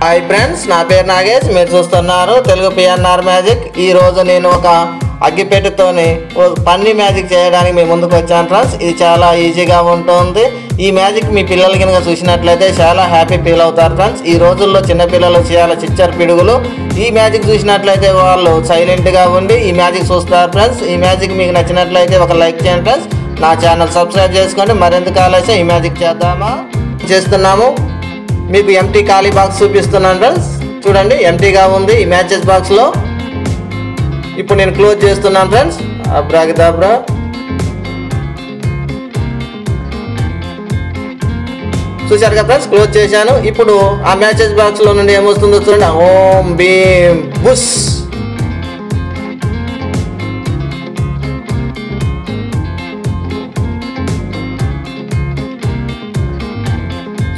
Hi friends, నా పేరు నాగేష్. మీరు చూస్తున్నారు తెలుగు పిఎన్ఆర్ మ్యాజిక్. ఈరోజు నేను ఒక అగ్గిపెట్టెతోని పన్నీ మ్యాజిక్ చేయడానికి మీ ముందుకు వచ్చాను ఫ్రెండ్స్. ఇది చాలా ఈజీగా ఉంటుంది. ఈ మ్యాజిక్ మీ పిల్లలు కనుక చూసినట్లయితే చాలా హ్యాపీ ఫీల్ అవుతారు ఫ్రెండ్స్. ఈ రోజుల్లో చిన్నపిల్లలు చాలా చిచ్చర్ పిడుగులు. ఈ మ్యాజిక్ చూసినట్లయితే వాళ్ళు సైలెంట్గా ఉండి ఈ మ్యాజిక్ చూస్తారు ఫ్రెండ్స్. ఈ మ్యాజిక్ మీకు నచ్చినట్లయితే ఒక లైక్ చేయండి ఫ్రెండ్స్. నా ఛానల్ సబ్స్క్రైబ్ చేసుకోండి. మరెందుకు ఆలస్యం, ఈ మ్యాజిక్ చేస్తున్నాము. మీకు ఎంటీ ఖాళీ బాక్స్ చూపిస్తున్నాను ఫ్రెండ్స్. చూడండి, ఎంటీగా ఉంది ఈ మ్యాచెస్ బాక్స్లో. ఇప్పుడు నేను క్లోజ్ చేస్తున్నాను ఫ్రెండ్స్. అబ్రాగదాబ్రా. చూశారు కదా ఫ్రెండ్స్, క్లోజ్ చేశాను. ఇప్పుడు ఆ మ్యాచెస్ బాక్స్లో నుండి ఏమొస్తుందో చూడండి. ఓం భీమ్ బుష్.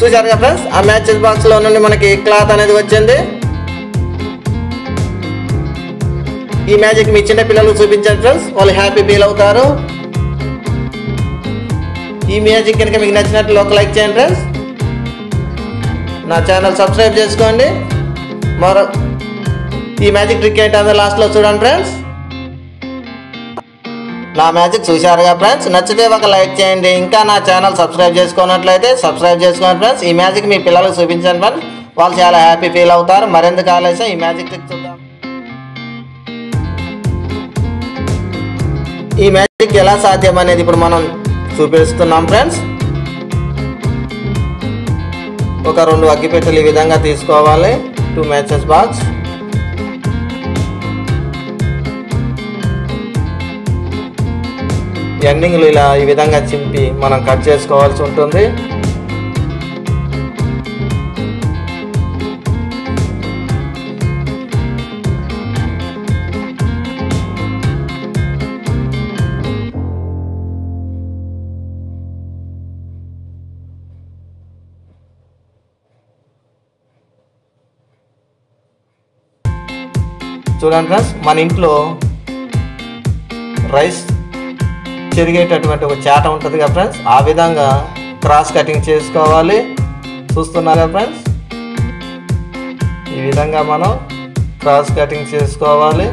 చూశారు కదా ఫ్రెండ్స్, ఆ మ్యాచెస్ బాక్స్లో నుండి మనకి క్లాత్ అనేది వచ్చింది. ఈ మ్యాజిక్ మీ చిన్న పిల్లలకు చూపించండి ఫ్రెండ్స్, వాళ్ళు హ్యాపీ ఫీల్ అవుతారు. ఈ మ్యాజిక్ కనుక మీకు నచ్చినట్లు ఒక లైక్ చేయండి ఫ్రెండ్స్. నా ఛానల్ సబ్స్క్రైబ్ చేసుకోండి. ఈ మ్యాజిక్ ట్రిక్ ఏంటంటే లాస్ట్లో చూడండి ఫ్రెండ్స్. నా మ్యాజిక్ చూశారుగా ఫ్రెండ్స్, నచ్చితే ఒక లైక్ చేయండి. ఇంకా నా ఛానల్ సబ్స్క్రైబ్ చేసుకున్నట్లయితే సబ్స్క్రైబ్ చేసుకోండి ఫ్రెండ్స్. ఈ మ్యాజిక్ మీ పిల్లలకు చూపించండి ఫ్రెండ్స్, వాళ్ళు చాలా హ్యాపీ ఫీల్ అవుతారు. మరెందుకు ఆలస్యం, ఈ మ్యాజిక్ ట్రిక్ చూద్దాం. ఈ మ్యాజిక్ ఎలా సాధ్యం అనేది ఇప్పుడు మనం చూపిస్తున్నాం ఫ్రెండ్స్. ఒక 2 అగ్గిపెట్టెలు ఈ విధంగా తీసుకోవాలి. 2 మ్యాచెస్ బాక్స్. ఎండింగ్లు ఇలా ఈ విధంగా చింపి మనం కట్ చేసుకోవాల్సి ఉంటుంది. చూడండి ఫ్రెండ్స్, మన ఇంట్లో రైస్ చెరిగేటటువంటి ఒక చాట ఉంటుంది కదా ఫ్రెండ్స్, ఆ విధంగా క్రాస్ కటింగ్ చేసుకోవాలి. చూస్తున్నారా ఫ్రెండ్స్, ఈ విధంగా మనం క్రాస్ కటింగ్ చేసుకోవాలి.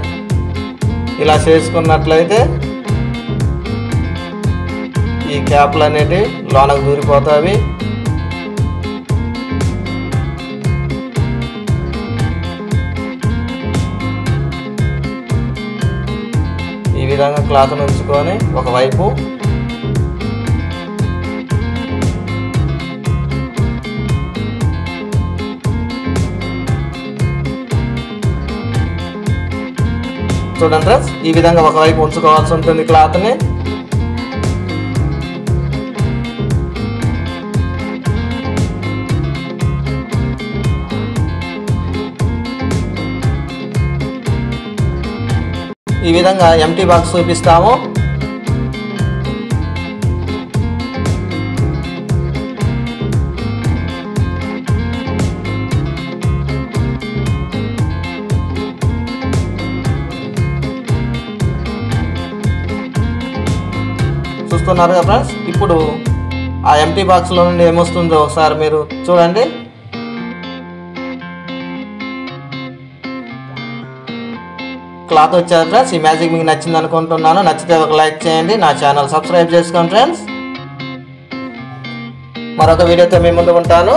ఇలా చేసుకున్నట్లయితే ఈ క్యాప్లు అనేవి లోనకు దూరిపోతాయి. ఈ విధంగా క్లాత్ ఉంచుకొని ఒకవైపు చూడండి ఫ్రెండ్స్, ఈ విధంగా ఒకవైపు ఉంచుకోవాల్సి ఉంటుంది క్లాత్ని. ఈ విధంగా ఎంటీ బాక్స్ చూపిస్తాము. చూస్తున్నారు కదా ఫ్రెండ్స్, ఇప్పుడు ఆ ఎంటీ బాక్స్లో నుండి ఏమొస్తుందో ఒకసారి మీరు చూడండి. క్లాత్ వచ్చారు ఫ్రెండ్స్. ఈ మ్యాజిక్ మీకు నచ్చింది అనుకుంటున్నాను. నచ్చితే ఒక లైక్ చేయండి. నా ఛానల్ సబ్స్క్రైబ్ చేసుకోండి ఫ్రెండ్స్. మరొక వీడియోతో మీ ముందు ఉంటాను.